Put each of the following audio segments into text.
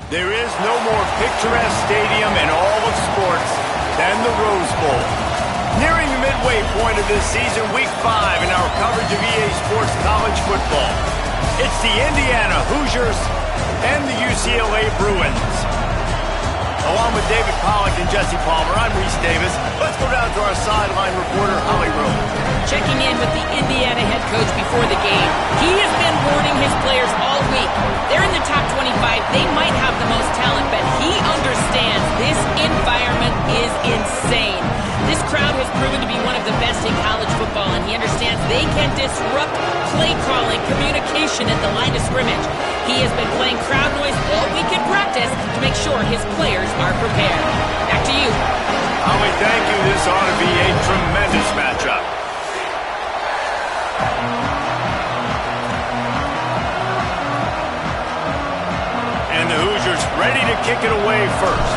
There is no more picturesque stadium in all of sports than the Rose Bowl. Nearing the midway point of this season, Week 5 in our coverage of EA Sports College football. It's the Indiana Hoosiers and the UCLA Bruins. Along with David Pollack and Jesse Palmer, I'm Reese Davis. Let's go down to our sideline reporter, Holly Rowe. Checking in with the Indiana head coach before the game. He has been warning his players all week. They're in the top 25. They might have the most talent, but he understands this environment is insane. This crowd has proven to be one of the best in college football, and he understands they can disrupt play calling, communication at the line of scrimmage. He has been playing crowd noise all week in practice to make sure his players are prepared. Back to you. Holly, thank you. This ought to be a tremendous matchup. And the Hoosiers ready to kick it away first.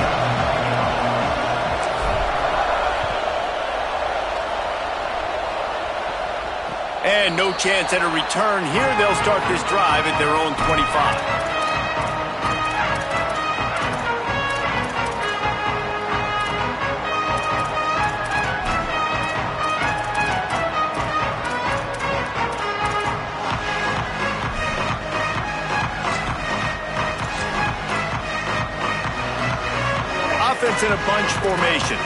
And no chance at a return here. They'll start this drive at their own 25. Offense in a bunch formation.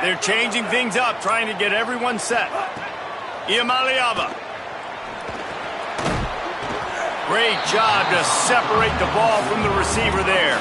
They're changing things up, trying to get everyone set. Iamaleava. Great job to separate the ball from the receiver there.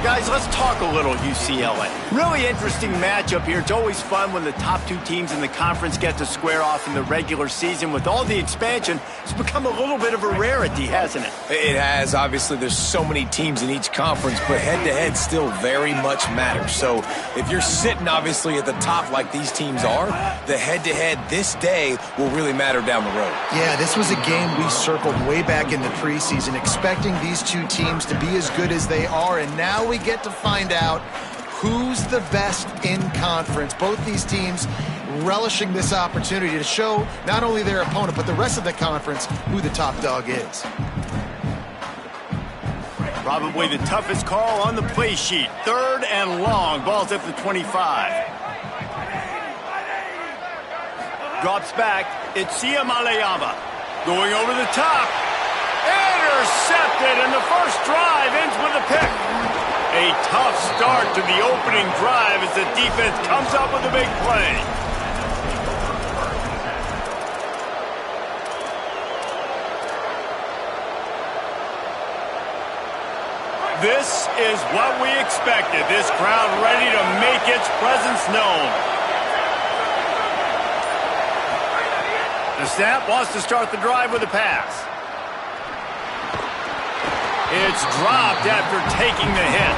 Guys, let's talk a little UCLA. Really interesting matchup here. It's always fun when the top two teams in the conference get to square off in the regular season. With all the expansion, it's become a little bit of a rarity, hasn't it? It has. Obviously, there's so many teams in each conference, but head-to-head still very much matters. So if you're sitting, obviously, at the top like these teams are, the head-to-head this day will really matter down the road. Yeah, this was a game we circled way back in the preseason, expecting these two teams to be as good as they are, and now we get to find out who's the best in conference. Both these teams relishing this opportunity to show not only their opponent, but the rest of the conference who the top dog is. Probably the toughest call on the play sheet. 3rd and long. Ball's at the 25. Drops back. It's Iamaleava. Going over the top. Intercepted, and the first drive ends with a pick. A tough start to the opening drive as the defense comes up with a big play. This is what we expected. This crowd ready to make its presence known. The snap wants to start the drive with a pass. It's dropped after taking the hit.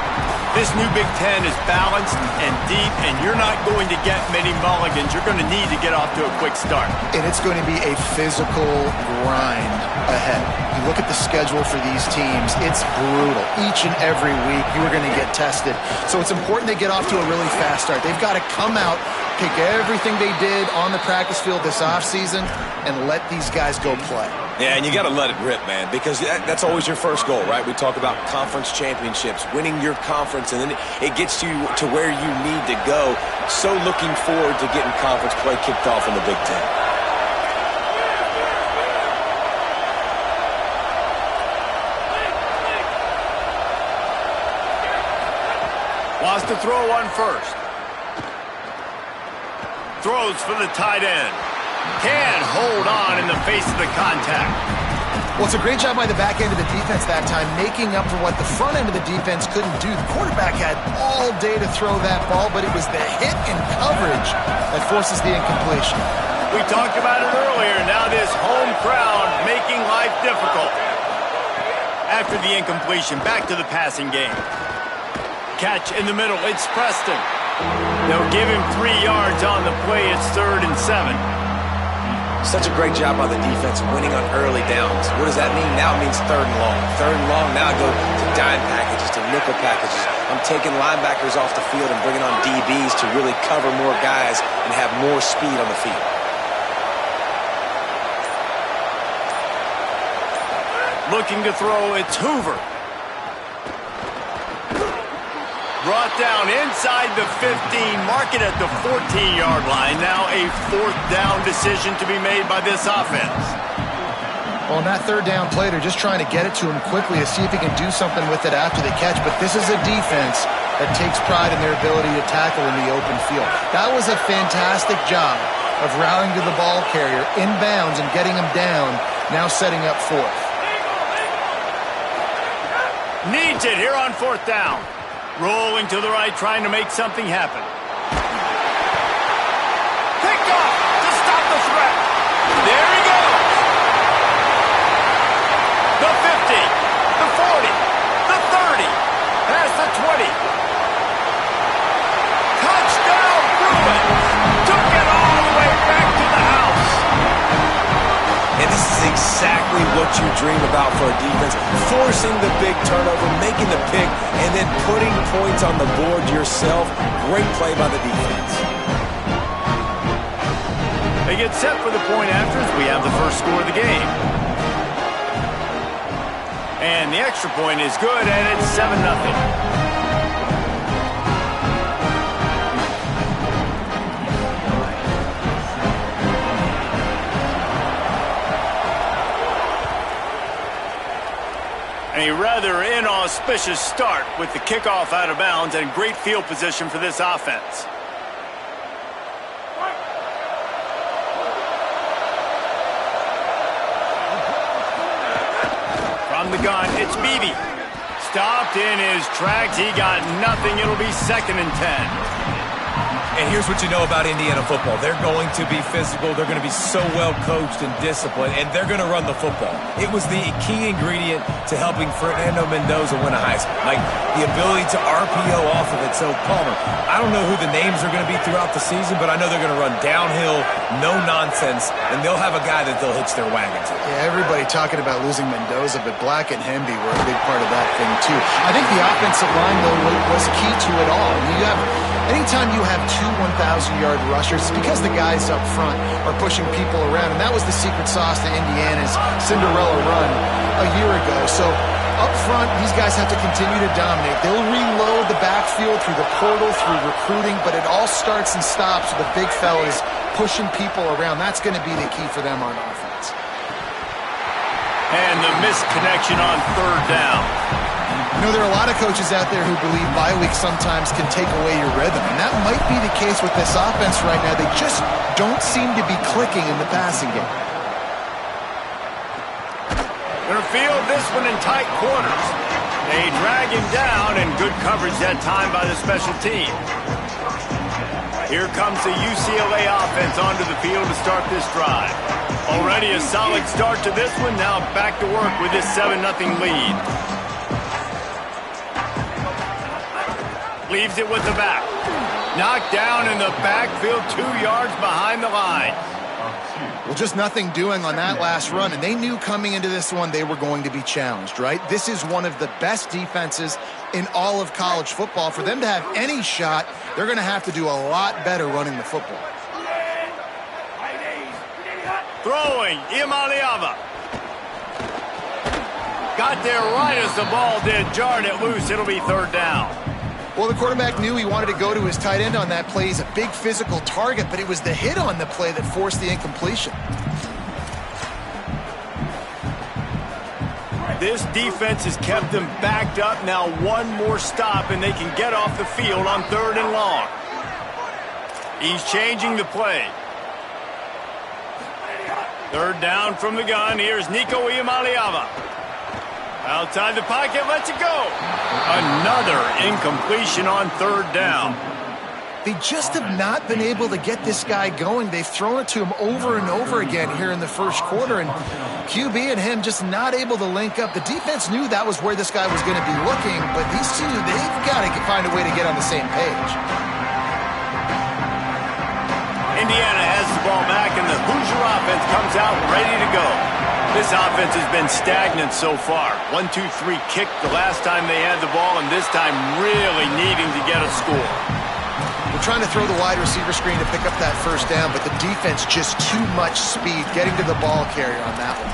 This new Big Ten is balanced and deep, and you're not going to get many mulligans. You're going to need to get off to a quick start. And it's going to be a physical grind ahead. You look at the schedule for these teams, it's brutal. Each and every week, you are going to get tested. So it's important they get off to a really fast start. They've got to come out, take everything they did on the practice field this offseason, and let these guys go play. Yeah, and you got to let it rip, man, because that's always your first goal, right? We talk about conference championships, winning your conference, and then it gets you to where you need to go. So looking forward to getting conference play kicked off in the Big Ten. Wants to throw one first. Throws for the tight end. Can hold on in the face of the contact. Well, it's a great job by the back end of the defense that time, making up for what the front end of the defense couldn't do. The quarterback had all day to throw that ball, but it was the hit and coverage that forces the incompletion. We talked about it earlier. Now this home crowd making life difficult. After the incompletion, back to the passing game. Catch in the middle. It's Preston. They'll give him 3 yards on the play. It's 3rd and 7. Such a great job by the defense winning on early downs. What does that mean? Now it means 3rd and long. 3rd and long, now I go to dime packages, to nickel packages. I'm taking linebackers off the field and bringing on DBs to really cover more guys and have more speed on the field. Looking to throw, it's Hoover. Brought down inside the 15, mark it at the 14-yard line. Now a 4th down decision to be made by this offense. Well, on that 3rd down play, they're just trying to get it to him quickly to see if he can do something with it after the catch. But this is a defense that takes pride in their ability to tackle in the open field. That was a fantastic job of rallying to the ball carrier inbounds and getting him down, now setting up 4th. Needs it here on 4th down. Rolling to the right, trying to make something happen. Picked off to stop the threat. There he goes. The 50, the 40, the 30, past the 20. Touchdown, Bruins. Took it all the way back to the house. And this is exactly what you dream about for a defense. Forcing the big turnover, making the pick, and then putting points on the board yourself. Great play by the defense. They get set for the point after as we have the first score of the game. And the extra point is good, and it's 7-0. A rather inauspicious start with the kickoff out of bounds and great field position for this offense. From the gun, it's Beebe. Stopped in his tracks. He got nothing. It'll be 2nd and 10. And here's what you know about Indiana football. They're going to be physical. They're going to be so well coached and disciplined, and they're going to run the football. It was the key ingredient to helping Fernando Mendoza win a Heisman, like the ability to RPO off of it. So, Palmer, I don't know who the names are going to be throughout the season, but I know they're going to run downhill, no nonsense, and they'll have a guy that they'll hitch their wagon to. Yeah, everybody talking about losing Mendoza, but Black and Hemby were a big part of that thing, too. I think the offensive line, though, was key to it all. Anytime you have 2 1,000-yard rushers, it's because the guys up front are pushing people around, and that was the secret sauce to Indiana's Cinderella run a year ago. So up front, these guys have to continue to dominate. They'll reload the backfield through the portal, through recruiting, but it all starts and stops with the big fellas pushing people around. That's going to be the key for them on offense. And the missed connection on 3rd down. You know, there are a lot of coaches out there who believe bye week sometimes can take away your rhythm, and that might be the case with this offense right now. They just don't seem to be clicking in the passing game. Gonna field this one in tight quarters. They drag him down, and good coverage that time by the special team. Here comes the UCLA offense onto the field to start this drive. Already a solid start to this one. Now back to work with this 7-0 lead. Leaves it with the back. Knocked down in the backfield, 2 yards behind the line. Well, just nothing doing on that last run, and they knew coming into this one they were going to be challenged, right? This is one of the best defenses in all of college football. For them to have any shot, they're going to have to do a lot better running the football. Throwing, Imaliava. Got there right as the ball did, jarred it loose. It'll be 3rd down. Well, the quarterback knew he wanted to go to his tight end on that play. He's a big physical target, but it was the hit on the play that forced the incompletion. This defense has kept them backed up. Now one more stop, and they can get off the field on 3rd and long. He's changing the play. 3rd down from the gun. Here's Nico Iamaleava. Outside the pocket, lets it go. Another incompletion on 3rd down. They just have not been able to get this guy going. They've thrown it to him over and over again here in the first quarter, and QB and him just not able to link up. The defense knew that was where this guy was going to be looking, but these two, they've got to find a way to get on the same page. Indiana has the ball back, and the Hoosier offense comes out ready to go. This offense has been stagnant so far. 1-2-3 kick the last time they had the ball, and this time really needing to get a score. We're trying to throw the wide receiver screen to pick up that first down, but the defense just too much speed getting to the ball carrier on that one.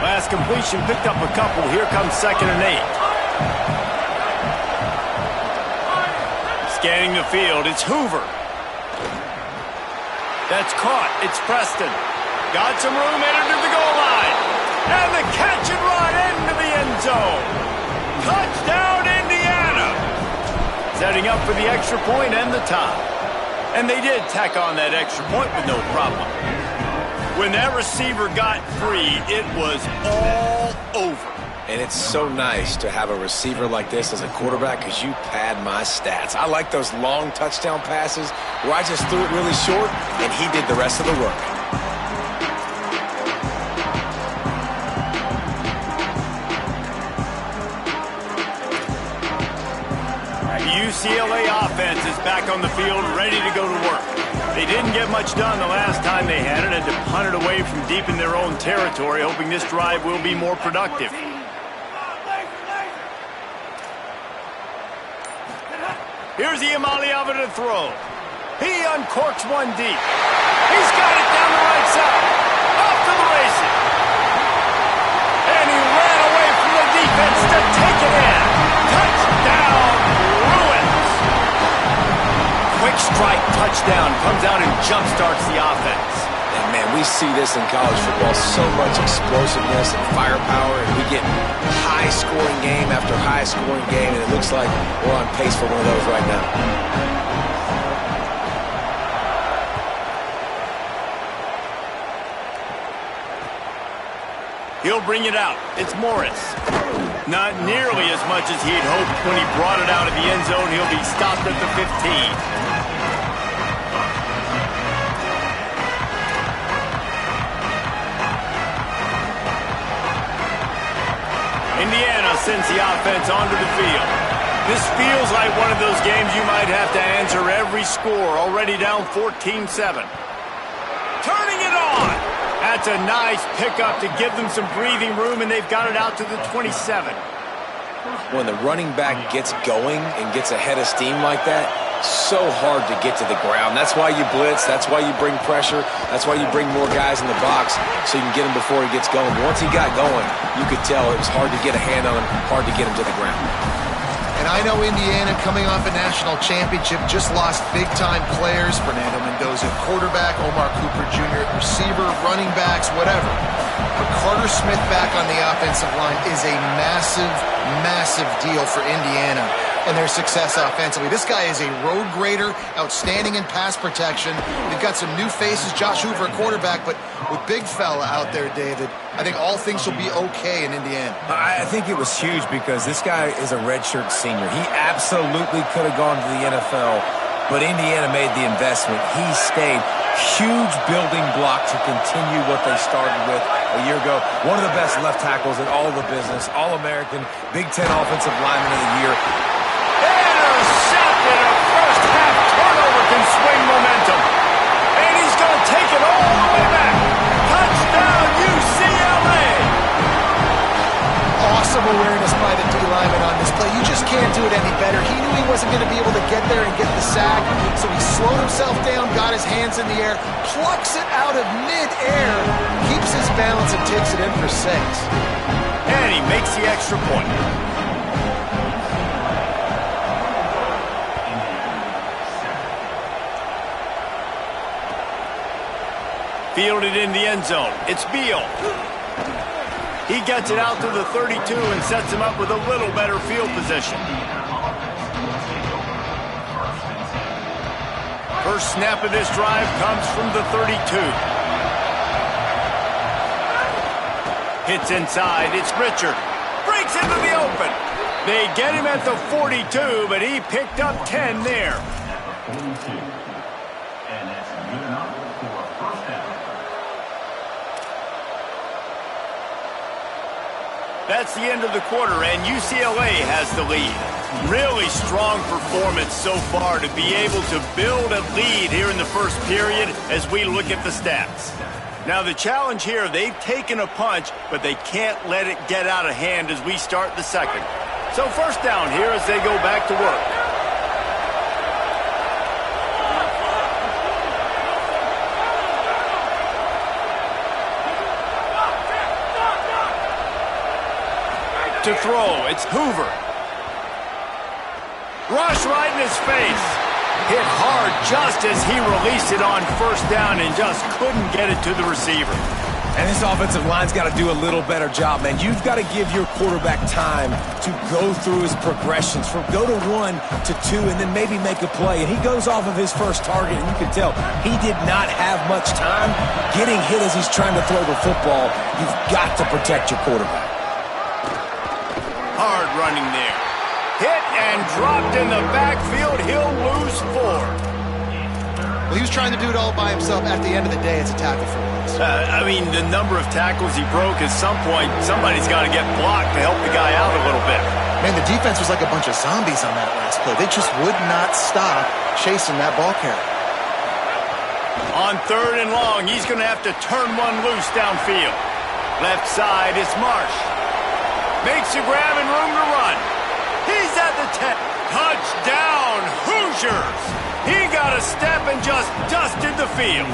Last completion picked up a couple. Here comes 2nd and 8. Scanning the field, it's Hoover. That's caught. It's Preston. Got some room, entered to the goal line. And the catch and run into the end zone. Touchdown, Indiana. Setting up for the extra point and the tie. And they did tack on that extra point with no problem. When that receiver got free, it was all over. And it's so nice to have a receiver like this as a quarterback because you pad my stats. I like those long touchdown passes where I just threw it really short and he did the rest of the work. The UCLA offense is back on the field, ready to go to work. They didn't get much done the last time they had it, had to punt it away from deep in their own territory, hoping this drive will be more productive. Here's Iamaleava to throw. He uncorks one deep. He's got it down the right side. Off to the races. And he ran away from the defense to take it in. Touchdown, Bruins. Quick strike touchdown comes out and jumpstarts the offense. And man, we see this in college football, so much explosiveness and firepower, and we get high-scoring game after high-scoring game, and it looks like we're on pace for one of those right now. He'll bring it out. It's Morris. Not nearly as much as he'd hoped when he brought it out of the end zone. He'll be stopped at the 15. Indiana sends the offense onto the field. This feels like one of those games you might have to answer every score. Already down 14-7. Turning it on. That's a nice pickup to give them some breathing room, and they've got it out to the 27. When the running back gets going and gets ahead of steam like that, so hard to get to the ground. That's why you blitz. That's why you bring pressure. That's why you bring more guys in the box so you can get him before he gets going. But once he got going, you could tell it was hard to get a hand on him, hard to get him to the ground. And I know Indiana, coming off a national championship, just lost big-time players. Fernando Mendoza, quarterback, Omar Cooper Jr., receiver, running backs, whatever. But Carter Smith back on the offensive line is a massive, massive deal for Indiana and their success offensively. This guy is a road grader, outstanding in pass protection. They've got some new faces, Josh Hoover, a quarterback, but with big fella out there, David, I think all things will be okay in Indiana. I think it was huge because this guy is a redshirt senior. He absolutely could have gone to the NFL, but Indiana made the investment. He stayed. Huge building block to continue what they started with a year ago. One of the best left tackles in all the business, All-American, Big Ten Offensive Lineman of the Year. Intercepted. A first half turnover can swing momentum. And he's going to take it all the way back. Touchdown, UCLA. Awesome awareness by the D-lineman on this play. You just can't do it any better. He knew he wasn't going to be able to get there and get the sack, so he slowed himself down, got his hands in the air, plucks it out of mid-air, keeps his balance and takes it in for 6. And he makes the extra point. Fielded in the end zone. It's Beal. He gets it out to the 32 and sets him up with a little better field position. First snap of this drive comes from the 32. Hits inside. It's Richard. Breaks into the open. They get him at the 42, but he picked up 10 there. That's the end of the quarter, and UCLA has the lead. Really strong performance so far to be able to build a lead here in the first period as we look at the stats. Now the challenge here, they've taken a punch, but they can't let it get out of hand as we start the second. So first down here as they go back to work. To throw, it's Hoover. Rush right in his face. Hit hard just as he released it on first down and just couldn't get it to the receiver. And this offensive line's got to do a little better job, man. You've got to give your quarterback time to go through his progressions from go to 1 to 2 and then maybe make a play. And he goes off of his first target, and you can tell he did not have much time getting hit as he's trying to throw the football. You've got to protect your quarterback. Hard running there. Hit and dropped in the backfield. He'll lose 4. Well, he was trying to do it all by himself. At the end of the day, it's a tackle for loss. I mean, the number of tackles he broke, at some point, somebody's got to get blocked to help the guy out a little bit. Man, the defense was like a bunch of zombies on that last play. They just would not stop chasing that ball carrier. On 3rd and long, he's going to have to turn one loose downfield. Left side, it's Marsh. Makes a grab and room to run. He's at the 10. Touchdown, Hoosiers! He got a step and just dusted the field.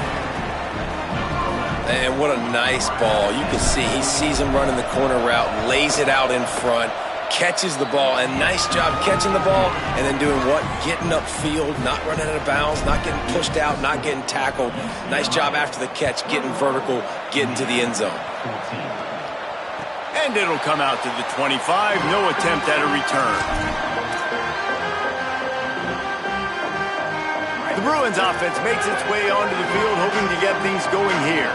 And what a nice ball. You can see he sees him running the corner route, lays it out in front, catches the ball, and nice job catching the ball and then doing what? Getting upfield, not running out of bounds, not getting pushed out, not getting tackled. Nice job after the catch, getting vertical, getting to the end zone. And it'll come out to the 25. No attempt at a return. The Bruins offense makes its way onto the field, hoping to get things going here.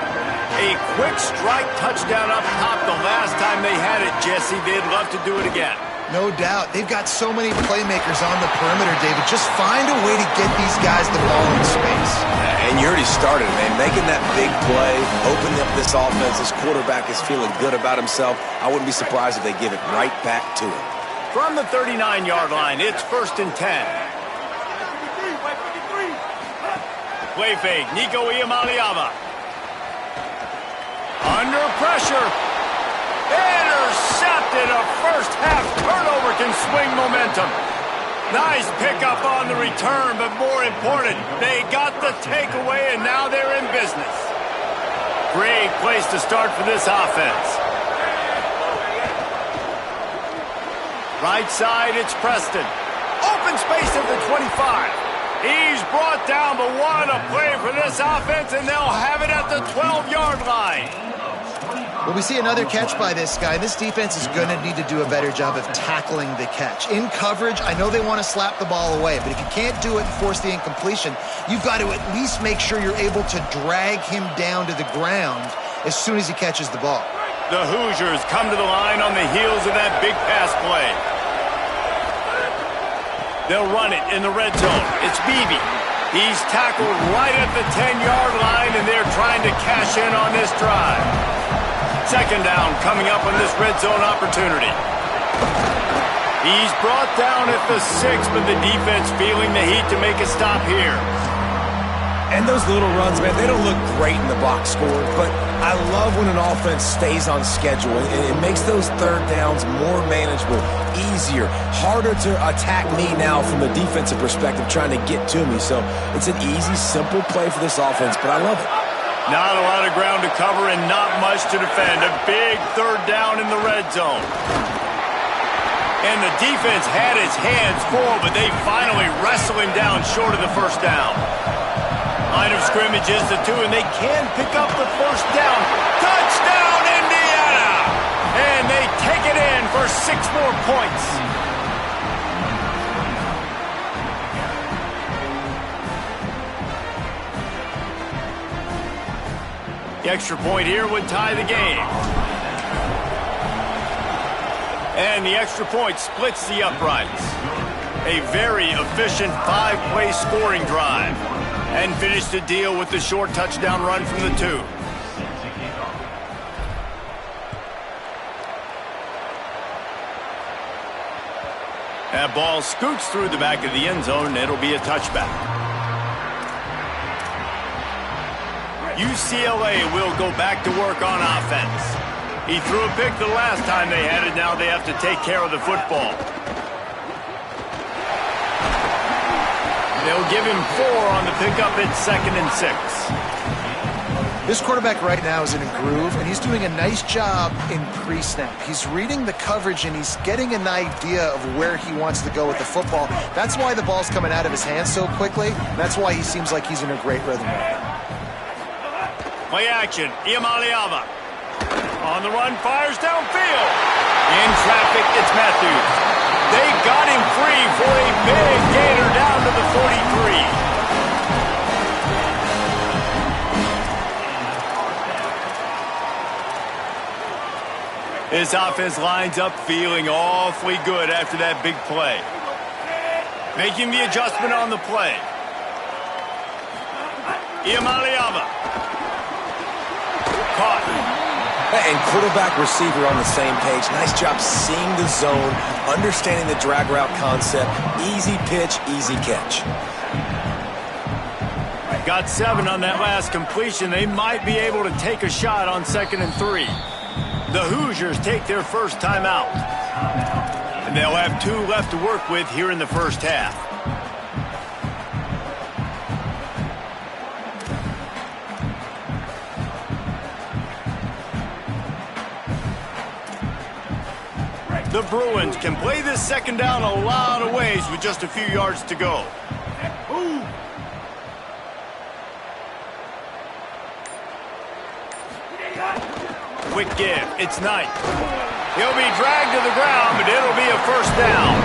A quick strike touchdown up top the last time they had it, Jesse. They'd love to do it again. No doubt. They've got so many playmakers on the perimeter, David. Just find a way to get these guys the ball in space. And you already started, man. Making that big play, opening up this offense. This quarterback is feeling good about himself. I wouldn't be surprised if they give it right back to him. From the 39-yard line, it's 1st and 10. Play fake, Nico Iamaleava. Under pressure. Intercepted. A first-half turnover can swing momentum. Nice pickup on the return, but more important, they got the takeaway, and now they're in business. Great place to start for this offense. Right side, it's Preston. Open space at the 25. He's brought down, but what a play for this offense, and they'll have it at the 12-yard line. Well, we see another catch by this guy. This defense is going to need to do a better job of tackling the catch. In coverage, I know they want to slap the ball away, but if you can't do it and force the incompletion, you've got to at least make sure you're able to drag him down to the ground as soon as he catches the ball. The Hoosiers come to the line on the heels of that big pass play. They'll run it in the red zone. It's Beebe. He's tackled right at the 10-yard line, and they're trying to cash in on this drive. Second down coming up on this red zone opportunity. He's brought down at the 6, but the defense feeling the heat to make a stop here. And those little runs, man, they don't look great in the box score, but I love when an offense stays on schedule, and it makes those third downs more manageable, easier, harder to attack me now from the defensive perspective trying to get to me. So it's an easy, simple play for this offense, but I love it. Not a lot of ground to cover and not much to defend. A big third down in the red zone. And the defense had its hands full, but they finally wrestle him down short of the first down. Line of scrimmage is the 2, and they can pick up the first down. Touchdown, Indiana! And they take it in for 6 more points. The extra point here would tie the game. And the extra point splits the uprights. A very efficient 5-play scoring drive. And finish the deal with the short touchdown run from the 2. That ball scoots through the back of the end zone, and it'll be a touchback. UCLA will go back to work on offense. He threw a pick the last time they had it. Now they have to take care of the football. They'll give him 4 on the pickup at 2nd and 6. This quarterback right now is in a groove, and he's doing a nice job in pre-snap. He's reading the coverage, and he's getting an idea of where he wants to go with the football. That's why the ball's coming out of his hands so quickly. That's why he seems like he's in a great rhythm right now. Play action, Iamaleava. On the run, fires downfield. In traffic, it's Matthews. They got him free for a big gainer down to the 43. This offense lines up feeling awfully good after that big play. Making the adjustment on the play. Iamaleava. Caught. And quarterback receiver on the same page. Nice job seeing the zone, understanding the drag route concept. Easy pitch, easy catch. Got 7 on that last completion. They might be able to take a shot on 2nd and 3. The Hoosiers take their first timeout. And they'll have 2 left to work with here in the first half. The Bruins can play this second down a lot of ways with just a few yards to go. Quick give. It's Knight. He'll be dragged to the ground, but it'll be a first down.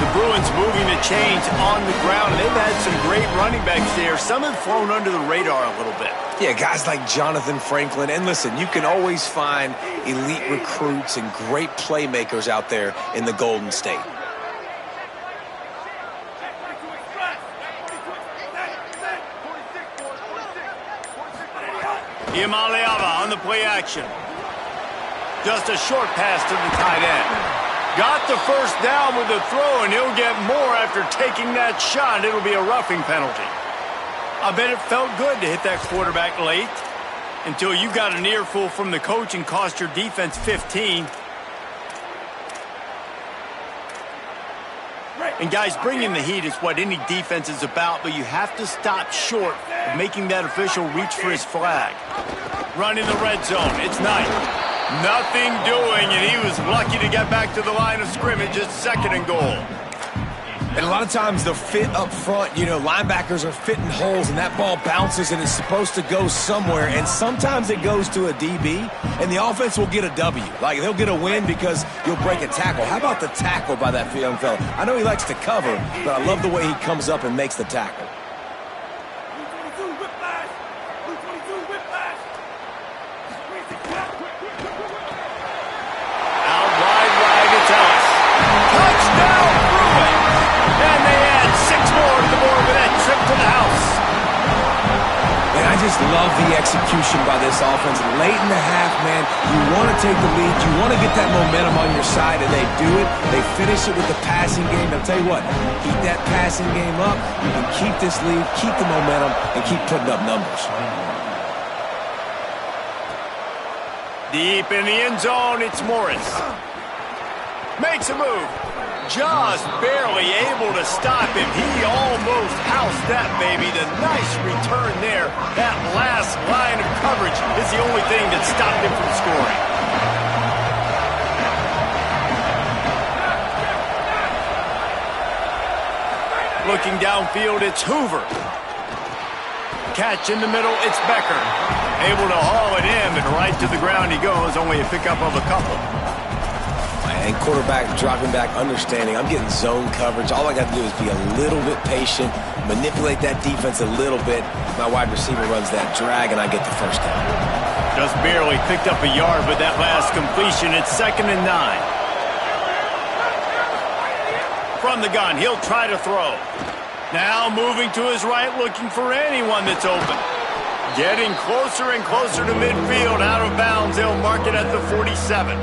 The Bruins moving the chains on the ground. They've had some great running backs there. Some have flown under the radar a little bit. Yeah, guys like Jonathan Franklin. And listen, you can always find elite recruits and great playmakers out there in the Golden State. Iamaleava on the play action. Just a short pass to the tight end. Got the first down with the throw, and he'll get more after taking that shot. It'll be a roughing penalty. I bet it felt good to hit that quarterback late until you got an earful from the coach and cost your defense 15. And guys, bringing the heat is what any defense is about, but you have to stop short of making that official reach for his flag. Run in the red zone. It's Knight. Nothing doing, and he was lucky to get back to the line of scrimmage at 2nd and goal. And a lot of times the fit up front, you know, linebackers are fitting holes, and that ball bounces, and it's supposed to go somewhere. And sometimes it goes to a DB, and the offense will get a W. Like, they'll get a win because you'll break a tackle. How about the tackle by that young fella? I know he likes to cover, but I love the way he comes up and makes the tackle. Out wide, it's Ellis. Touchdown, Bruins! And they add 6 more to the board with that trip to the house. And I just love the execution by this offense. Late in the half, man, you want to take the lead. You want to get that momentum on your side, and they do it. They finish it with the passing game. I'll tell you what, keep that passing game up. You can keep this lead, keep the momentum, and keep putting up numbers. Deep in the end zone, it's Morris. Makes a move. Just barely able to stop him. He almost housed that baby. The nice return there. That last line of coverage is the only thing that stopped him from scoring. Looking downfield, it's Hoover. Catch in the middle, it's Becker. Able to haul it in, but right to the ground he goes. Only a pickup of a couple. And quarterback dropping back, understanding I'm getting zone coverage. All I got to do is be a little bit patient, manipulate that defense a little bit. My wide receiver runs that drag, and I get the first down. Just barely picked up a yard with that last completion. It's 2nd and 9. From the gun, he'll try to throw. Now moving to his right, looking for anyone that's open. Getting closer and closer to midfield, out of bounds. They'll mark it at the 47.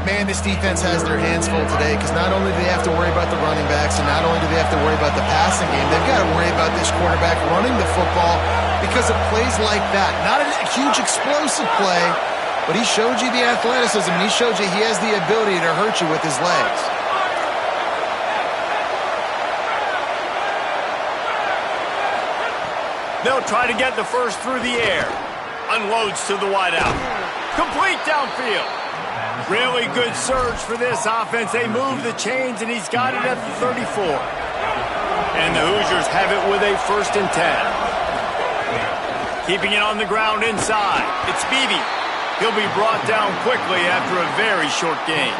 man, this defense has their hands full today because not only do they have to worry about the running backs and not only do they have to worry about the passing game, they've got to worry about this quarterback running the football because of plays like that. Not a huge explosive play, but he showed you the athleticism and he showed you he has the ability to hurt you with his legs. They'll try to get the first through the air. Unloads to the wideout. Complete downfield. Really good surge for this offense. They move the chains, and he's got it at the 34. And the Hoosiers have it with a 1st and 10. Keeping it on the ground inside. It's Beebe. He'll be brought down quickly after a very short game.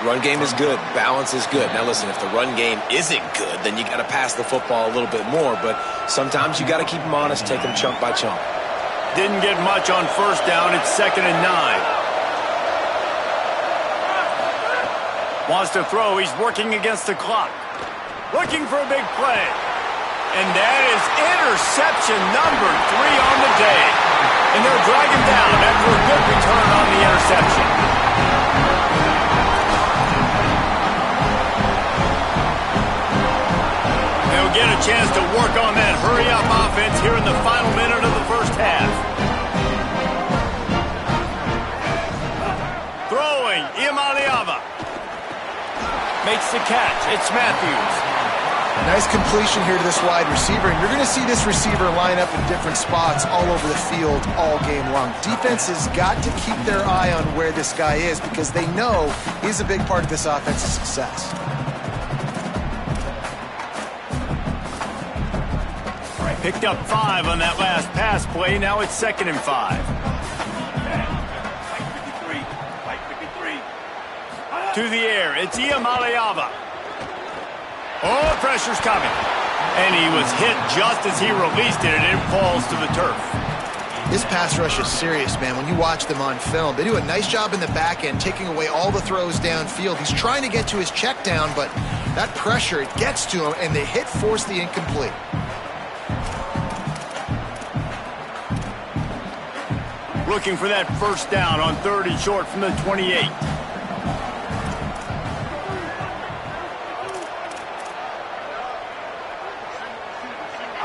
Run game is good. Balance is good. Now, listen, if the run game isn't good, then you got to pass the football a little bit more. But sometimes you got to keep them honest, take them chunk by chunk. Didn't get much on 1st down. It's 2nd and 9. Wants to throw. He's working against the clock. Looking for a big play. And that is interception number 3 on the day. And they'll drag him down after a good return on the interception. They'll get a chance to work on that hurry-up offense here in the final minute of the first half. Throwing, Iamaleava. Makes the catch. It's Matthews. Nice completion here to this wide receiver, and you're going to see this receiver line up in different spots all over the field all game long. Defense has got to keep their eye on where this guy is because they know he's a big part of this offense's success. Picked up 5 on that last pass play. Now it's 2nd and 5. To the air. It's Iamaleava. Oh, pressure's coming. And he was hit just as he released it, and it falls to the turf. This pass rush is serious, man. When you watch them on film, they do a nice job in the back end, taking away all the throws downfield. He's trying to get to his check down, but that pressure, it gets to him, and the hit forced the incomplete. Looking for that 1st down on 3rd and short from the 28.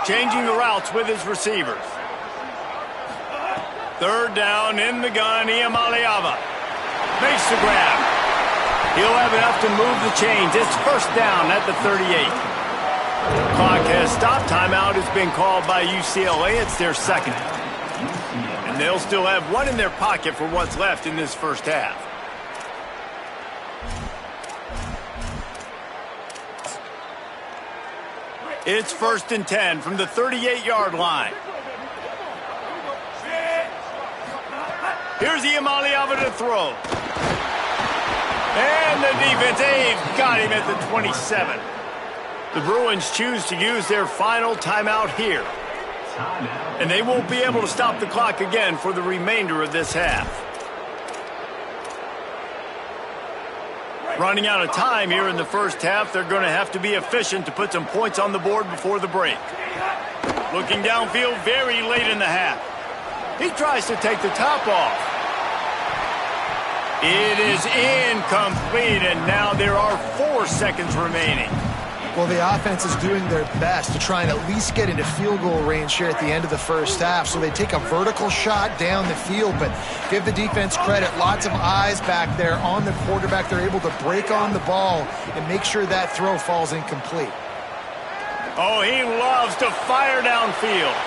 Changing the routes with his receivers. 3rd down in the gun, Iamaleava. Makes the grab. He'll have enough to move the chains. It's 1st down at the 38. Clock has stopped. Timeout has been called by UCLA. It's their 2nd. And they'll still have 1 in their pocket for what's left in this first half. It's 1st and 10 from the 38-yard line. Here's Iamaleava to throw. And the defense, they've got him at the 27. The Bruins choose to use their final timeout here. And they won't be able to stop the clock again for the remainder of this half. Running out of time here in the first half, they're going to have to be efficient to put some points on the board before the break. Looking downfield very late in the half. He tries to take the top off. It is incomplete, and now there are 4 seconds remaining. Well, the offense is doing their best to try and at least get into field goal range here at the end of the first half. So they take a vertical shot down the field, but give the defense credit. Lots of eyes back there on the quarterback. They're able to break on the ball and make sure that throw falls incomplete. Oh, he loves to fire downfield.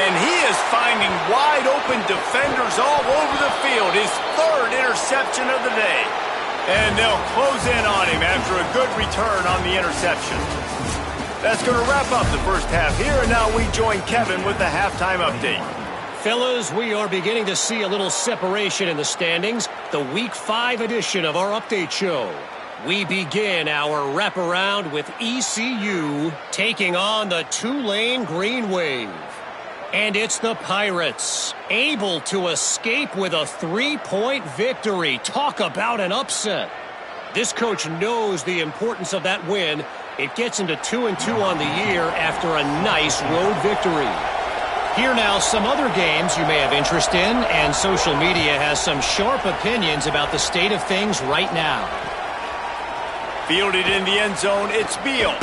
And he is finding wide open defenders all over the field. His 3rd interception of the day. And they'll close in on him after a good return on the interception. That's going to wrap up the first half here, and now we join Kevin with the halftime update. Fellas, we are beginning to see a little separation in the standings. The Week 5 edition of our update show. We begin our wraparound with ECU taking on the Tulane Green Wave. And it's the Pirates, able to escape with a 3-point victory. Talk about an upset. This coach knows the importance of that win. It gets him to 2-2 on the year after a nice road victory. Here now, some other games you may have interest in, and social media has some sharp opinions about the state of things right now. Fielded in the end zone, it's Beal.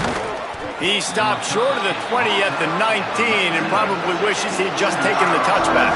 He stopped short of the 20 at the 19 and probably wishes he'd just taken the touchback.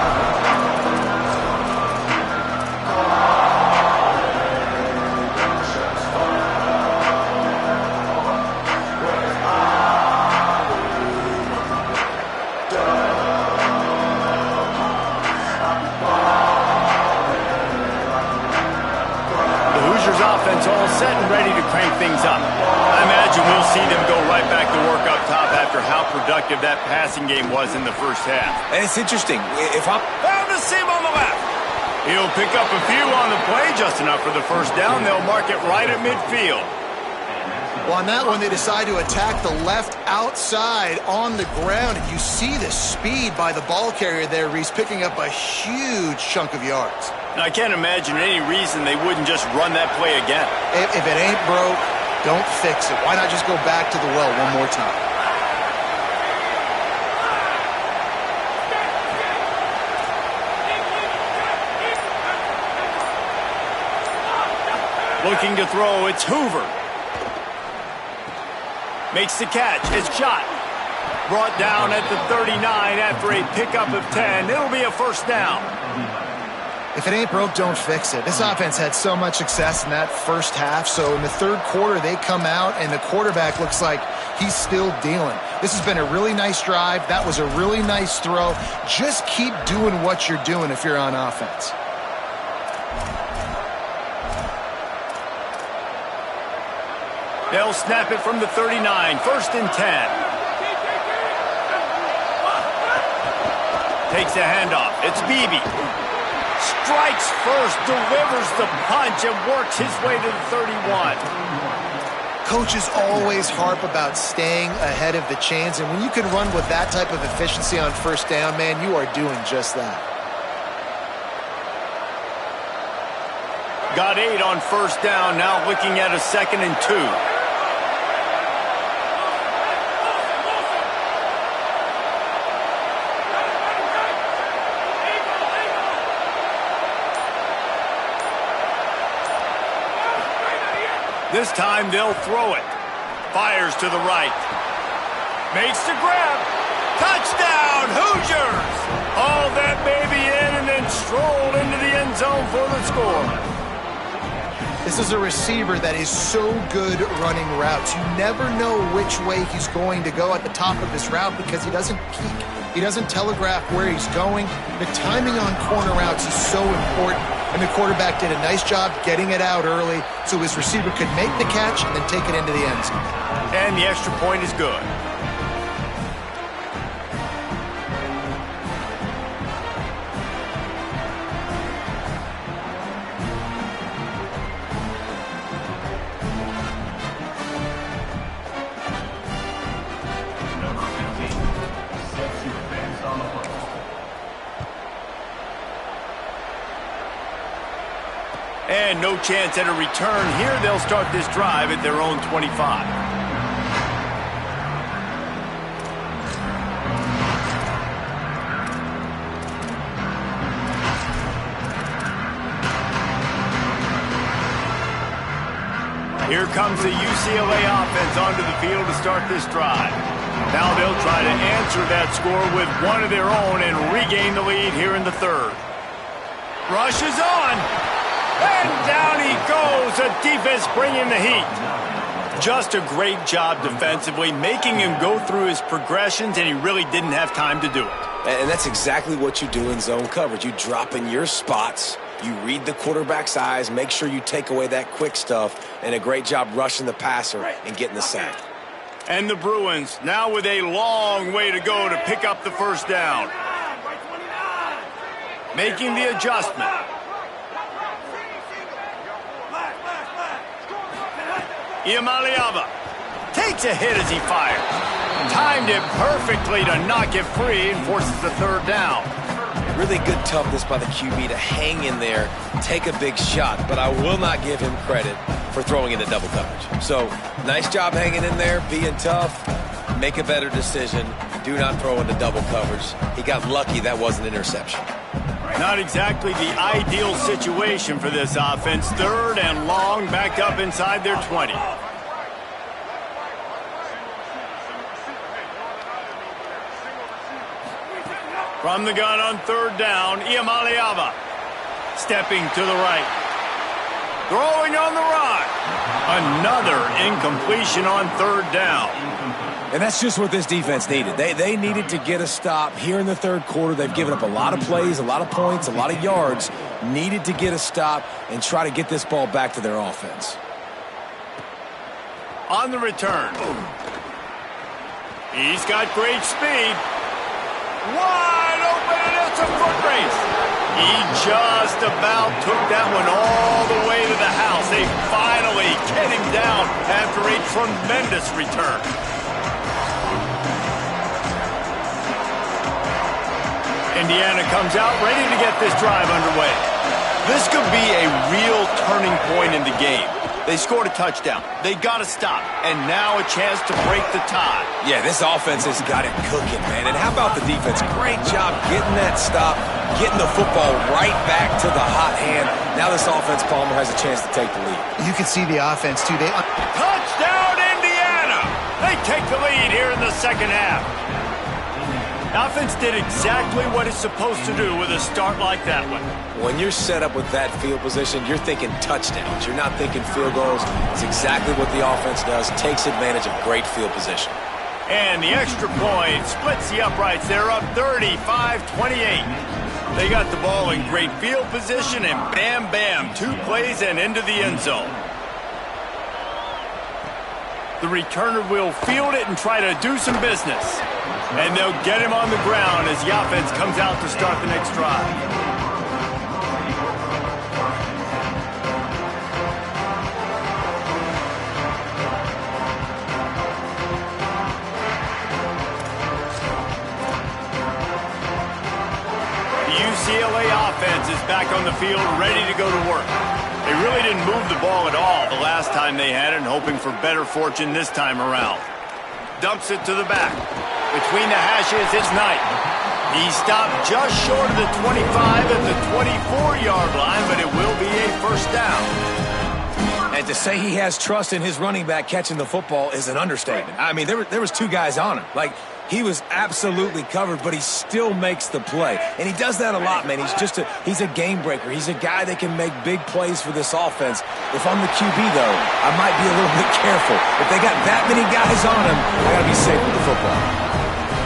Offense all set and ready to crank things up. I imagine we'll see them go right back to work up top after how productive that passing game was in the first half. And it's interesting. If I'm found a seam on the left. He'll pick up a few on the play, just enough for the first down. They'll mark it right at midfield. Well, on that one, they decide to attack the left outside on the ground, and you see the speed by the ball carrier there, Reese, picking up a huge chunk of yards. Now, I can't imagine any reason they wouldn't just run that play again. If it ain't broke, don't fix it. Why not just go back to the well one more time? Looking to throw, it's Hoover. Makes the catch, it's shot. Brought down at the 39 after a pickup of 10. It'll be a first down. If it ain't broke, don't fix it. This offense had so much success in that first half, so in the third quarter, they come out, and the quarterback looks like he's still dealing. This has been a really nice drive. That was a really nice throw. Just keep doing what you're doing if you're on offense. They'll snap it from the 39, first and 10. Takes a handoff. It's Beebe. Strikes first, delivers the punch, and works his way to the 31. Coaches always harp about staying ahead of the chains, and when you can run with that type of efficiency on first down, man, you are doing just that. Got 8 on first down, now looking at a 2nd and 2. This time they'll throw it. Fires to the right. Makes the grab. Touchdown, Hoosiers! Haul that baby in and then stroll into the end zone for the score. This is a receiver that is so good running routes. You never know which way he's going to go at the top of his route because he doesn't peek. He doesn't telegraph where he's going. The timing on corner routes is so important, and the quarterback did a nice job getting it out early so his receiver could make the catch and then take it into the end zone. And the extra point is good. And no chance at a return here. They'll start this drive at their own 25. Here comes the UCLA offense onto the field to start this drive. Now they'll try to answer that score with one of their own and regain the lead here in the third. Rush is on. And down he goes. The defense bringing the heat. Just a great job defensively, making him go through his progressions, and he really didn't have time to do it. And that's exactly what you do in zone coverage. You drop in your spots, you read the quarterback's eyes, make sure you take away that quick stuff, and a great job rushing the passer and getting the sack. And the Bruins now with a long way to go to pick up the first down. Making the adjustment. Iamaleava takes a hit as he fires. Timed it perfectly to knock it free and forces the third down. Really good toughness by the QB to hang in there, take a big shot, but I will not give him credit for throwing into double coverage. So, nice job hanging in there, being tough, make a better decision, do not throw into double coverage. He got lucky that wasn't an interception. Not exactly the ideal situation for this offense. 3rd and long, back up inside their 20. From the gun on 3rd down, Iamaleava. Stepping to the right. Throwing on the run. Another incompletion on 3rd down. And that's just what this defense needed. They needed to get a stop here in the 3rd quarter. They've given up a lot of plays, a lot of points, a lot of yards. Needed to get a stop and try to get this ball back to their offense. On the return. He's got great speed. Wide open, and it's a foot race. He just about took that one all the way to the house. They finally get him down after a tremendous return. Indiana comes out ready to get this drive underway. This could be a real turning point in the game. They scored a touchdown. They got to stop. And now a chance to break the tie. Yeah, this offense has got it cooking, man. And how about the defense? Great job getting that stop, getting the football right back to the hot hand. Now this offense, Palmer, has a chance to take the lead. You can see the offense, too. Touchdown, Indiana! They take the lead here in the 2nd half. Offense did exactly what it's supposed to do with a start like that one. When you're set up with that field position, you're thinking touchdowns. You're not thinking field goals. It's exactly what the offense does. Takes advantage of great field position. And the extra point splits the uprights. They're up 35-28. They got the ball in great field position, and bam, bam, 2 plays and into the end zone. The returner will field it and try to do some business. And they'll get him on the ground as the offense comes out to start the next drive. The UCLA offense is back on the field, ready to go to work. They really didn't move the ball at all the last time they had it, and hoping for better fortune this time around. Dumps it to the back. Between the hashes, it's Knight. He stopped just short of the 25 at the 24-yard line, but it will be a 1st down. And to say he has trust in his running back catching the football is an understatement. I mean, there was 2 guys on him. Like, he was absolutely covered, but he still makes the play. And he does that a lot, man. He's a game breaker. He's a guy that can make big plays for this offense. If I'm the QB, though, I might be a little bit careful. If they got that many guys on him, I got to be safe with the football.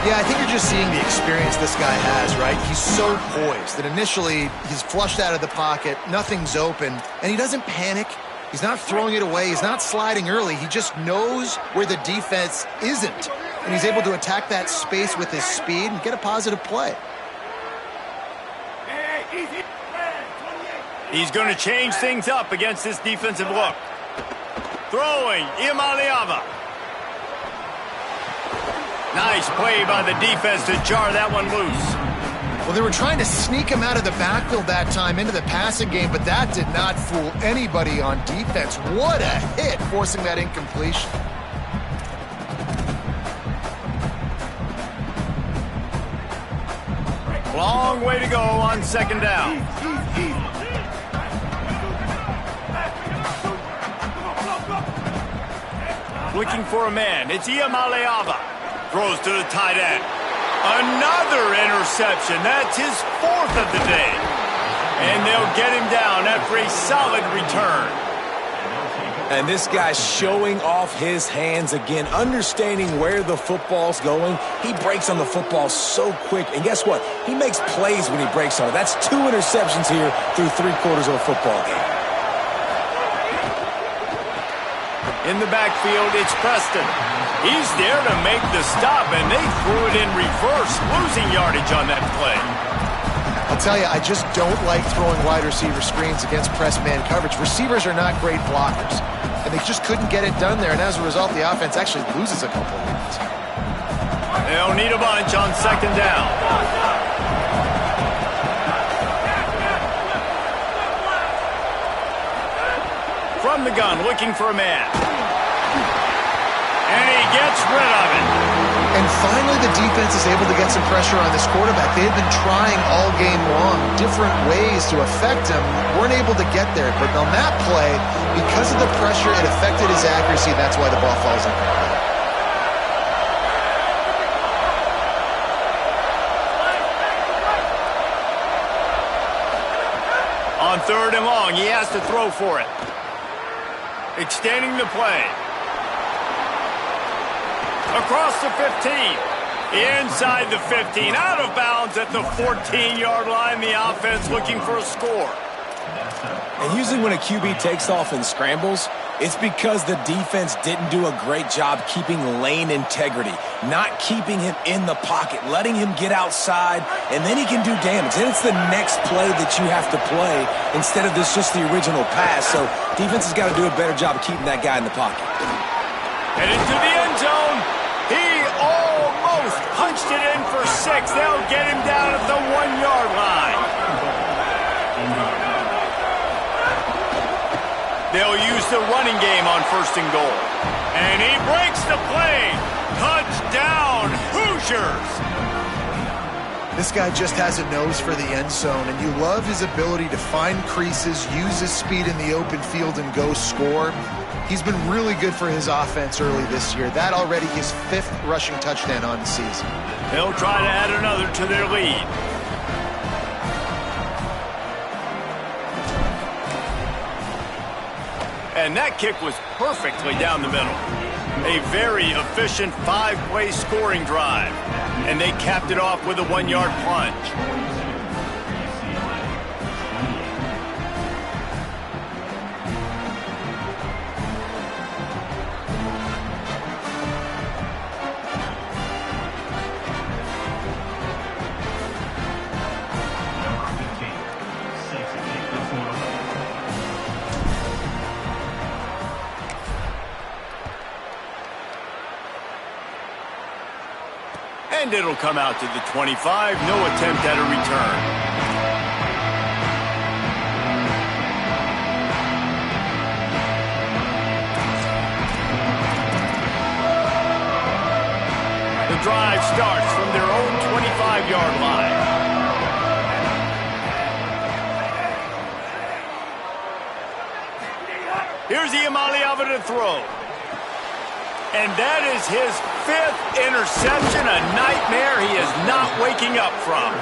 Yeah, I think you're just seeing the experience this guy has, right? He's so poised that initially he's flushed out of the pocket, nothing's open, and he doesn't panic. He's not throwing it away. He's not sliding early. He just knows where the defense isn't, and he's able to attack that space with his speed and get a positive play. He's going to change things up against this defensive look. Throwing, Iamaleava. Nice play by the defense to jar that one loose. Well, they were trying to sneak him out of the backfield that time into the passing game, but that did not fool anybody on defense. What a hit, forcing that incompletion. Long way to go on 2nd down. Looking for a man. It's Iamaleava. Throws to the tight end. Another interception. That's his 4th of the day. And they'll get him down after a solid return. And this guy's showing off his hands again, understanding where the football's going. He breaks on the football so quick. And guess what? He makes plays when he breaks on it. That's 2 interceptions here through 3/4 of a football game. In the backfield, it's Preston. He's there to make the stop, and they threw it in reverse, losing yardage on that play. I'll tell you, I just don't like throwing wide receiver screens against press man coverage. Receivers are not great blockers, and they just couldn't get it done there, and as a result, the offense actually loses a couple of yards. They'll need a bunch on 2nd down. From the gun, looking for a man. And he gets rid of it. And finally, the defense is able to get some pressure on this quarterback. They had been trying all game long different ways to affect him, weren't able to get there. But on that play, because of the pressure, it affected his accuracy. That's why the ball falls incomplete. On 3rd and long, he has to throw for it. Extending the play. Across the 15. Inside the 15. Out of bounds at the 14-yard line. The offense looking for a score. And usually when a QB takes off and scrambles, it's because the defense didn't do a great job keeping lane integrity, not keeping him in the pocket, letting him get outside, and then he can do damage. Then it's the next play that you have to play instead of just the original pass. So defense has got to do a better job of keeping that guy in the pocket. And into the end zone. He almost punched it in for 6. They'll get him down at the 1-yard line. They'll use the running game on 1st and goal. And he breaks the play. Touchdown, Hoosiers. This guy just has a nose for the end zone, and you love his ability to find creases, use his speed in the open field, and go score. He's been really good for his offense early this year. That already his 5th rushing touchdown on the season. They'll try to add another to their lead. And that kick was perfectly down the middle. A very efficient 5-play scoring drive. And they capped it off with a 1-yard plunge. And it'll come out to the 25. No attempt at a return. The drive starts from their own 25-yard line. Here's Iamaleava to throw. And that is his 5th interception, a nightmare he is not waking up from.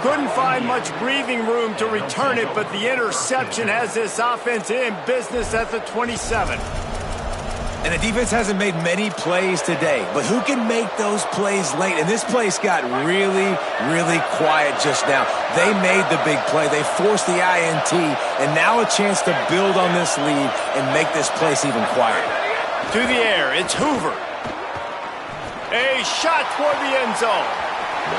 Couldn't find much breathing room to return it, but the interception has this offense in business at the 27. And the defense hasn't made many plays today, but who can make those plays late? And this place got really, really quiet just now. They made the big play. They forced the INT, and now a chance to build on this lead and make this place even quieter. To the air, it's Hoover. A shot toward the end zone.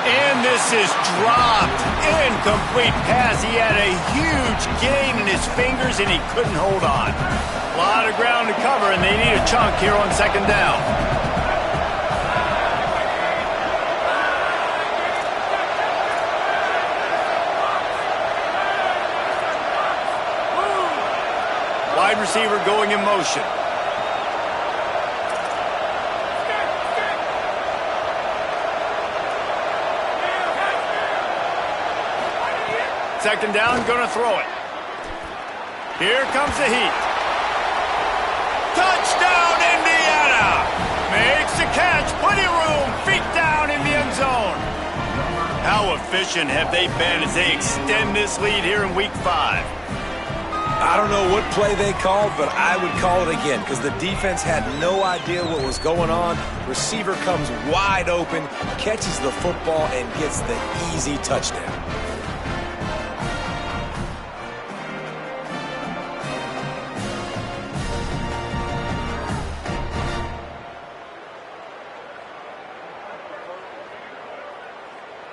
And this is dropped. Incomplete pass. He had a huge gain in his fingers, and he couldn't hold on. A lot of ground to cover, and they need a chunk here on 2nd down. Wide receiver going in motion. Second down, going to throw it. Here comes the heat. Touchdown, Indiana! Makes the catch, plenty of room, feet down in the end zone. How efficient have they been as they extend this lead here in Week 5? I don't know what play they called, but I would call it again because the defense had no idea what was going on. Receiver comes wide open, catches the football, and gets the easy touchdown.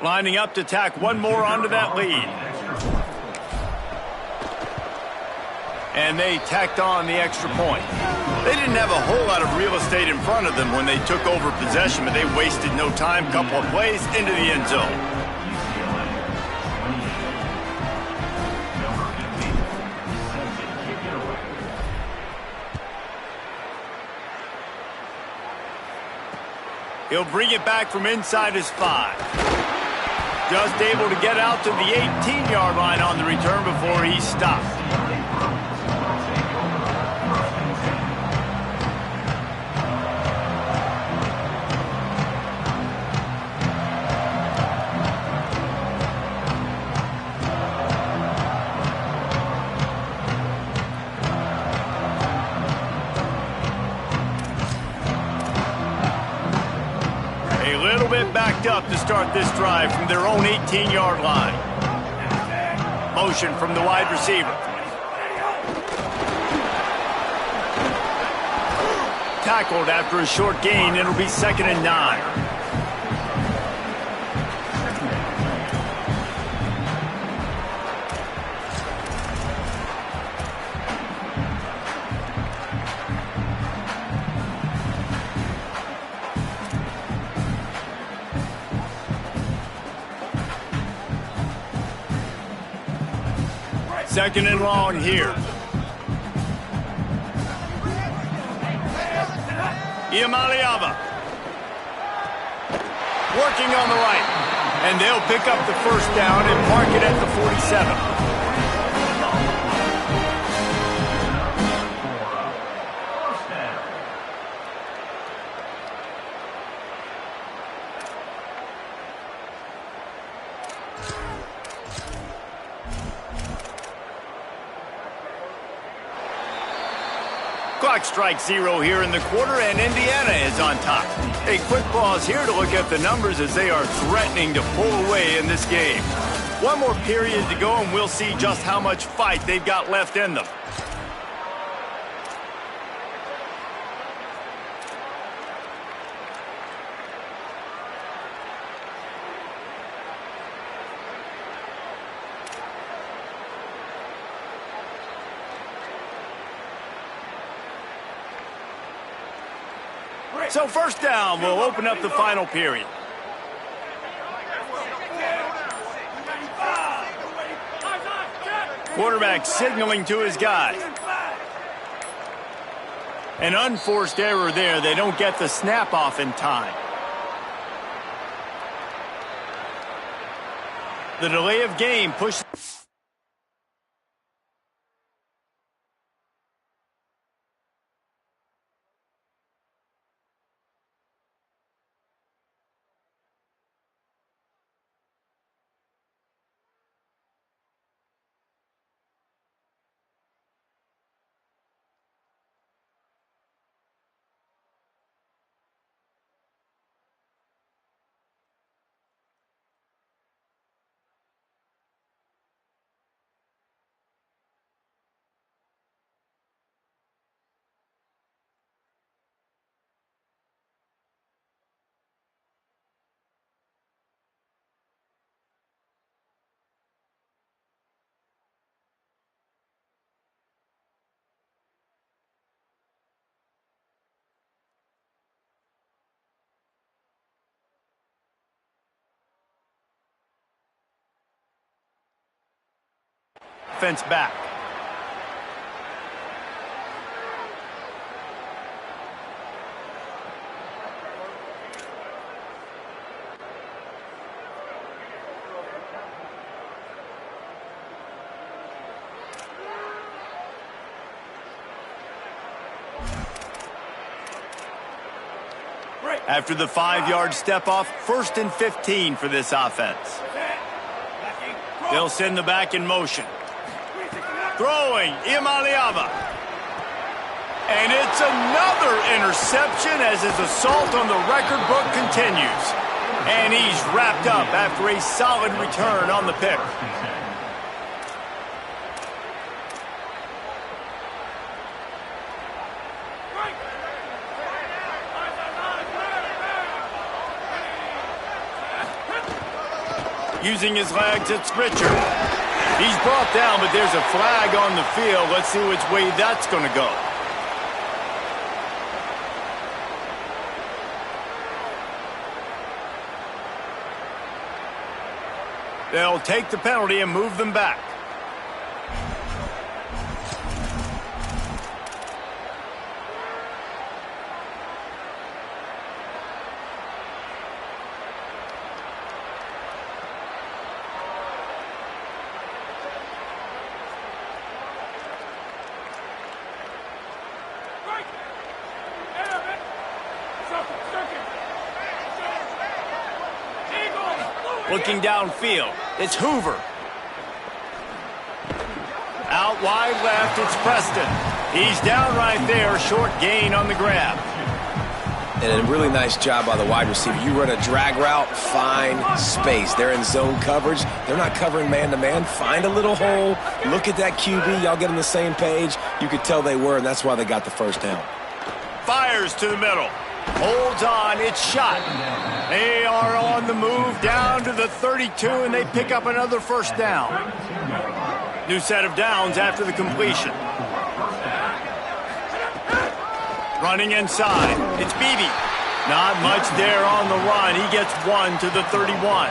Lining up to tack one more onto that lead. And they tacked on the extra point. They didn't have a whole lot of real estate in front of them when they took over possession, but they wasted no time. Couple of plays into the end zone. He'll bring it back from inside his 5. Just able to get out to the 18-yard line on the return before he stopped. Backed up to start this drive from their own 18-yard line. Motion from the wide receiver. Tackled after a short gain. It'll be 2nd and 9. Second and long here. Iamaleava. Working on the right. And they'll pick up the first down and mark it at the 47. Clock strikes 0 here in the quarter, and Indiana is on top. A quick pause here to look at the numbers as they are threatening to pull away in this game. One more period to go, and we'll see just how much fight they've got left in them. So first down will open up the final period. Quarterback signaling to his guys. An unforced error there. They don't get the snap off in time. The delay of game pushes. Offense back. After the 5-yard step off, 1st and 15 for this offense. They'll send the back in motion. Throwing, Iamaleava. And it's another interception as his assault on the record book continues. And he's wrapped up after a solid return on the pick. Using his legs, it's Richard. He's brought down, but there's a flag on the field. Let's see which way that's going to go. They'll take the penalty and move them back. Looking downfield, it's Hoover. Out wide left, it's Preston. He's down right there, short gain on the grab. And a really nice job by the wide receiver. You run a drag route, find space. They're in zone coverage. They're not covering man-to-man. Find a little hole. Look at that QB. Y'all get on the same page. You could tell they were, and that's why they got the first down. Fires to the middle. Holds on. It's shot. They are on the move down to the 32, and they pick up another first down. New set of downs after the completion. Running inside. It's Beebe. Not much there on the run. He gets one to the 31.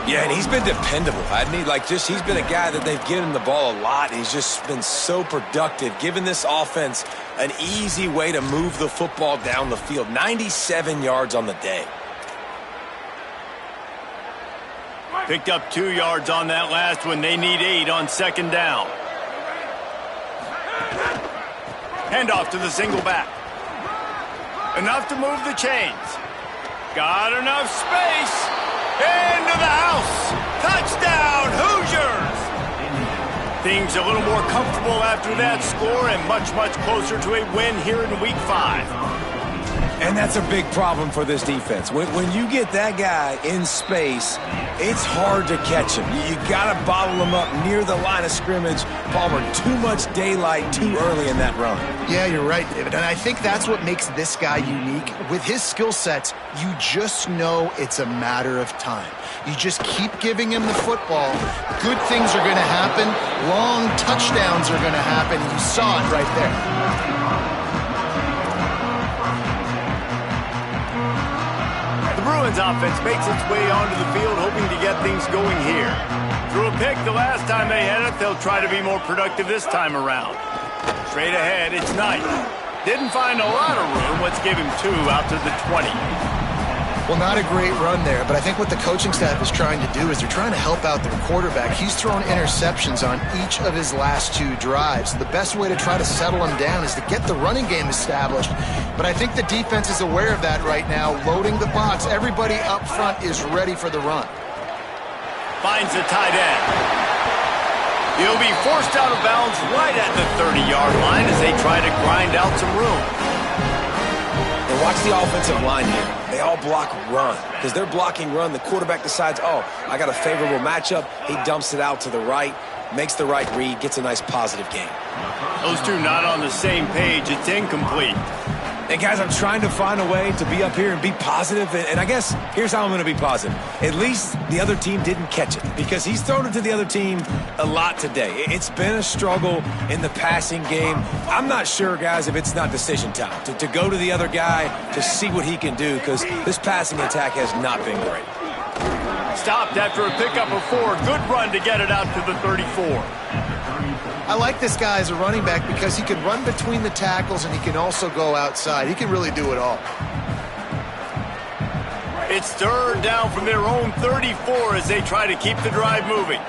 Yeah, and he's been dependable, hasn't he? He's been a guy that they've given the ball a lot. He's just been so productive, giving this offense an easy way to move the football down the field. 97 yards on the day. Picked up 2 yards on that last one. They need 8 on second down. Handoff to the single back. Enough to move the chains. Got enough space. Into the house. Touchdown, Hoosiers. Things a little more comfortable after that score and much, much closer to a win here in Week 5. And that's a big problem for this defense. When you get that guy in space, it's hard to catch him. You got to bottle him up near the line of scrimmage. Palmer, too much daylight too early in that run. Yeah, you're right, David. And I think that's what makes this guy unique. With his skill sets, you just know it's a matter of time. You just keep giving him the football. Good things are going to happen. Long touchdowns are going to happen. You saw it right there. Bruins offense makes its way onto the field, hoping to get things going here. Threw a pick the last time they had it. They'll try to be more productive this time around. Straight ahead, it's Knight. Didn't find a lot of room. Let's give him 2 out to the 20. Well, not a great run there, but I think what the coaching staff is trying to do is they're trying to help out their quarterback. He's thrown interceptions on each of his last 2 drives. The best way to try to settle him down is to get the running game established. But I think the defense is aware of that right now, loading the box. Everybody up front is ready for the run. Finds the tight end. He'll be forced out of bounds right at the 30-yard line as they try to grind out some room. And watch the offensive line here. They all block run. Because they're blocking run, the quarterback decides, oh, I got a favorable matchup. He dumps it out to the right, makes the right read, gets a nice positive gain. Those two not on the same page. It's incomplete. And, guys, I'm trying to find a way to be up here and be positive. And I guess here's how I'm going to be positive. At least the other team didn't catch it because he's thrown it to the other team a lot today. It's been a struggle in the passing game. I'm not sure, guys, if it's not decision time to go to the other guy to see what he can do because this passing attack has not been great. Stopped after a pickup of 4. Good run to get it out to the 34. I like this guy as a running back because he can run between the tackles and he can also go outside. He can really do it all. It's third down from their own 34 as they try to keep the drive moving.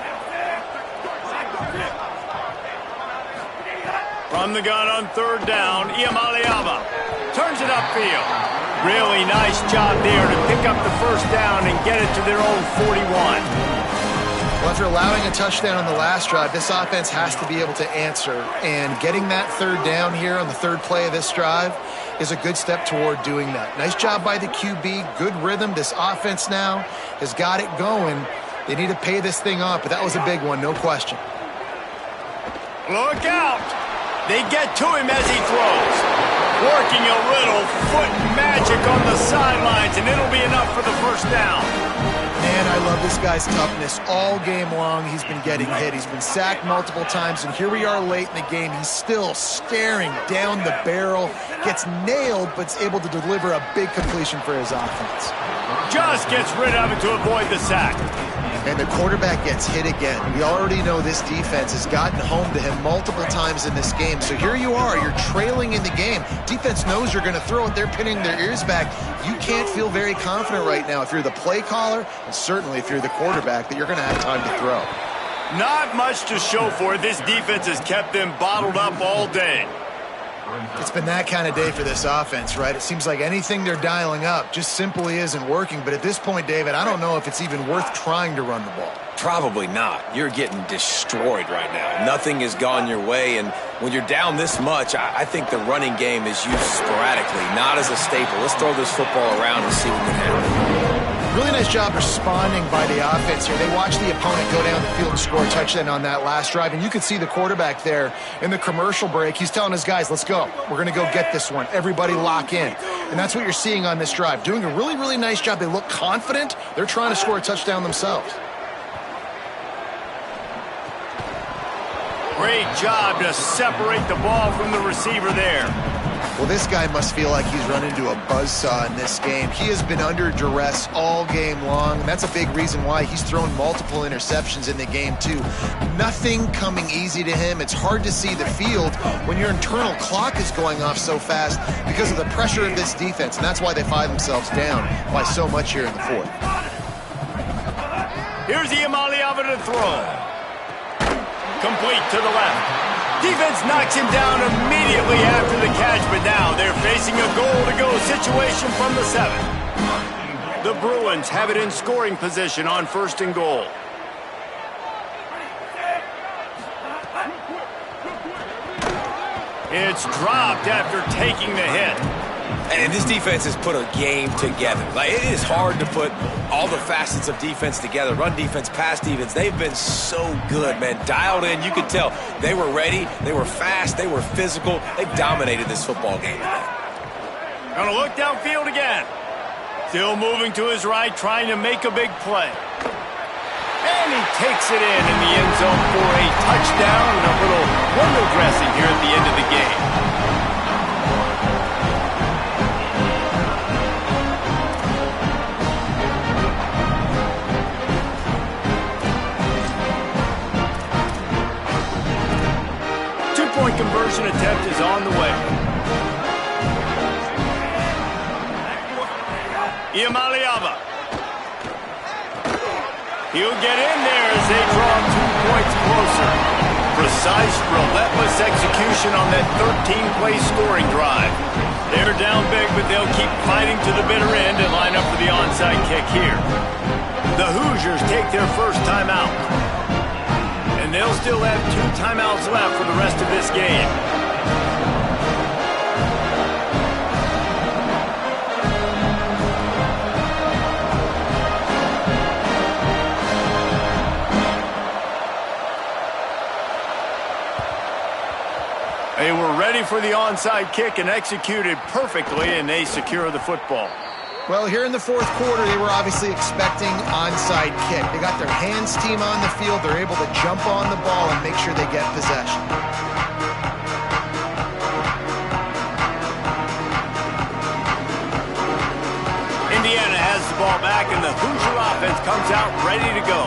From the gun on third down, Iamaleava turns it upfield. Really nice job there to pick up the first down and get it to their own 41. Well, after allowing a touchdown on the last drive, this offense has to be able to answer. And getting that third down here on the third play of this drive is a good step toward doing that. Nice job by the QB. Good rhythm. This offense now has got it going. They need to pay this thing off, but that was a big one, no question. Look out! They get to him as he throws. Working a little foot magic on the sidelines, and it'll be enough for the first down. Man, I love this guy's toughness. All game long, he's been getting hit. He's been sacked multiple times, and here we are late in the game. He's still staring down the barrel, gets nailed, but is able to deliver a big completion for his offense. Just gets rid of it to avoid the sack. And the quarterback gets hit again. We already know this defense has gotten home to him multiple times in this game. So here you are, you're trailing in the game. Defense knows you're going to throw it. They're pinning their ears back. You can't feel very confident right now if you're the play caller, and certainly if you're the quarterback, that you're going to have time to throw. Not much to show for it. This defense has kept them bottled up all day. It's been that kind of day for this offense, right? It seems like anything they're dialing up just simply isn't working. But at this point, David, I don't know if it's even worth trying to run the ball. Probably not. You're getting destroyed right now. Nothing has gone your way, and when you're down this much, I think the running game is used sporadically, not as a staple. Let's throw this football around and see what can happen. Really nice job responding by the offense here. They watched the opponent go down the field and score a touchdown on that last drive, and you could see the quarterback there in the commercial break. He's telling his guys, let's go. We're going to go get this one. Everybody lock in. And that's what you're seeing on this drive. Doing a really, really nice job. They look confident. They're trying to score a touchdown themselves. Great job to separate the ball from the receiver there. Well, this guy must feel like he's run into a buzzsaw in this game. He has been under duress all game long, and that's a big reason why he's thrown multiple interceptions in the game, too. Nothing coming easy to him. It's hard to see the field when your internal clock is going off so fast because of the pressure of this defense, and that's why they find themselves down by so much here in the fourth. Here's Iamaleava to throw. Complete to the left. Defense knocks him down immediately after the catch, but now they're facing a goal-to-go situation from the 7. The Bruins have it in scoring position on 1st and goal. It's dropped after taking the hit. And this defense has put a game together. Like, it is hard to put all the facets of defense together. Run defense, pass defense. They've been so good, man. Dialed in. You could tell they were ready. They were fast. They were physical. They've dominated this football game today. Gonna look downfield again. Still moving to his right, trying to make a big play. And he takes it in the end zone for a touchdown and a little window dressing here at the end of the game. 2-point conversion attempt is on the way. Iamaleava. He'll get in there as they draw 2 points closer. Precise, relentless execution on that 13-play scoring drive. They're down big, but they'll keep fighting to the bitter end and line up for the onside kick here. The Hoosiers take their first timeout. And they'll still have 2 timeouts left for the rest of this game. They were ready for the onside kick and executed perfectly, and they secure the football. Well, here in the fourth quarter, they were obviously expecting onside kick. They got their hands team on the field. They're able to jump on the ball and make sure they get possession. Indiana has the ball back, and the Hoosier offense comes out ready to go.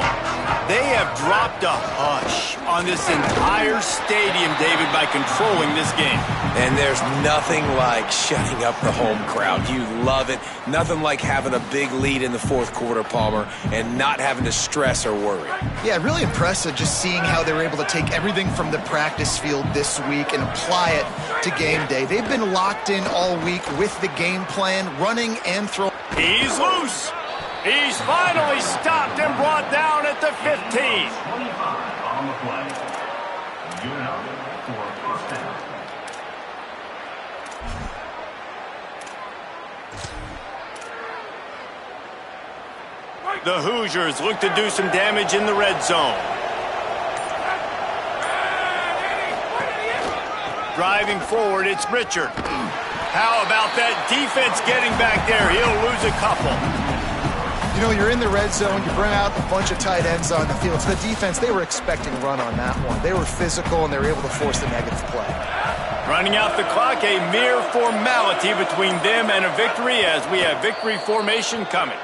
They have dropped a hush on this entire stadium, David, by controlling this game. And there's nothing like shutting up the home crowd. You love it. Nothing like having a big lead in the fourth quarter, Palmer, and not having to stress or worry. Yeah, really impressive just seeing how they were able to take everything from the practice field this week and apply it to game day. They've been locked in all week with the game plan, running and throwing. He's loose. He's finally stopped and brought down at the 15. The Hoosiers look to do some damage in the red zone. Driving forward, it's Richard. How about that defense getting back there? He'll lose a couple. You know, you're in the red zone, you bring out a bunch of tight ends on the field. So the defense, they were expecting run on that one. They were physical, and they were able to force the negative play. Running out the clock, a mere formality between them and a victory as we have victory formation coming.